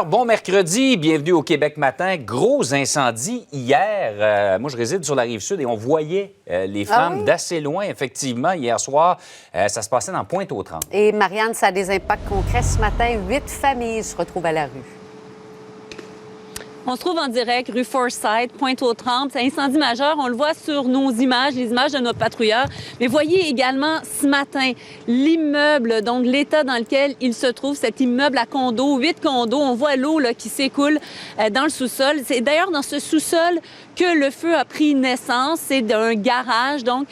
Bon mercredi, bienvenue au Québec matin. Gros incendie hier. Moi, je réside sur la Rive-Sud et on voyait les flammes d'assez loin, effectivement. Hier soir, ça se passait dans Pointe-aux-Trembles. Et Marianne, ça a des impacts concrets. Ce matin, 8 familles se retrouvent à la rue. On se trouve en direct, rue Forsyth, Pointe-aux-Trembles. C'est un incendie majeur. On le voit sur nos images, les images de nos patrouilleurs. Mais voyez également ce matin l'immeuble, donc l'état dans lequel il se trouve, cet immeuble à condos, 8 condos. On voit l'eau qui s'écoule dans le sous-sol. C'est d'ailleurs dans ce sous-sol que le feu a pris naissance. C'est d'un garage, donc,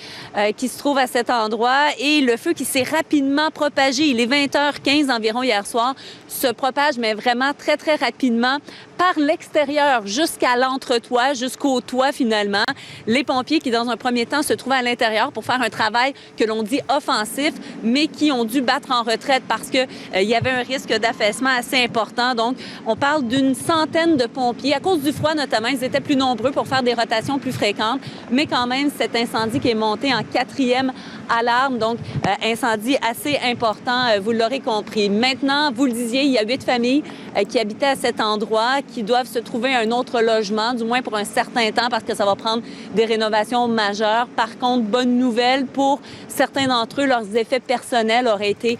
qui se trouve à cet endroit. Et le feu qui s'est rapidement propagé. Il est 20h15 environ hier soir. Se propage, mais vraiment très, très rapidement par l'extérieur jusqu'à l'entretoit, jusqu'au toit finalement. Les pompiers qui, dans un premier temps, se trouvaient à l'intérieur pour faire un travail que l'on dit offensif, mais qui ont dû battre en retraite parce qu'il y avait un risque d'affaissement assez important. Donc, on parle d'une centaine de pompiers. À cause du froid notamment, ils étaient plus nombreux pour faire des rotations plus fréquentes, mais quand même, cet incendie qui est monté en 4e alarme, donc incendie assez important, vous l'aurez compris. Maintenant, vous le disiez, il y a 8 familles qui habitaient à cet endroit, qui doivent se trouver un autre logement, du moins pour un certain temps, parce que ça va prendre des rénovations majeures. Par contre, bonne nouvelle, pour certains d'entre eux, leurs effets personnels auraient été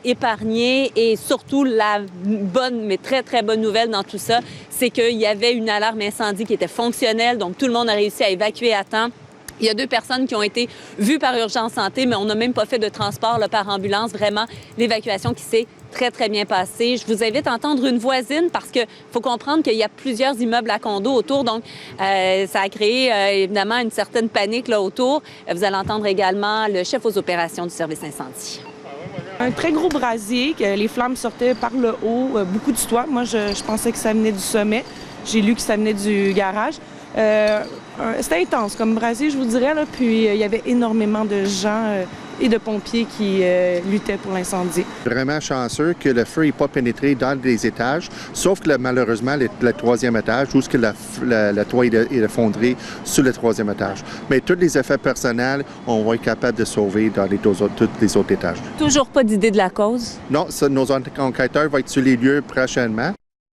épargnés. Et surtout, la bonne, mais très, très bonne nouvelle dans tout ça, c'est qu'il y avait une alarme incendie qui était fonctionnelle, donc tout le monde a réussi à évacuer à temps. Il y a 2 personnes qui ont été vues par Urgence Santé, mais on n'a même pas fait de transport par ambulance. Vraiment, l'évacuation qui s'est très, très bien passée. Je vous invite à entendre une voisine parce qu'il faut comprendre qu'il y a plusieurs immeubles à condos autour. Donc, ça a créé évidemment une certaine panique là autour. Vous allez entendre également le chef aux opérations du service incendie. Un très gros brasier, que les flammes sortaient par le haut, beaucoup du toit. Moi, je pensais que ça venait du sommet. J'ai lu que ça venait du garage. C'était intense comme brasier, je vous dirais. Là. Puis il y avait énormément de gens et de pompiers qui luttaient pour l'incendie. Vraiment chanceux que le feu n'ait pas pénétré dans les étages, sauf que malheureusement, le 3e étage, où le toit est effondré sur le 3e étage. Mais tous les effets personnels, on va être capable de sauver dans tous les autres étages. Toujours pas d'idée de la cause? Non, nos enquêteurs vont être sur les lieux prochainement.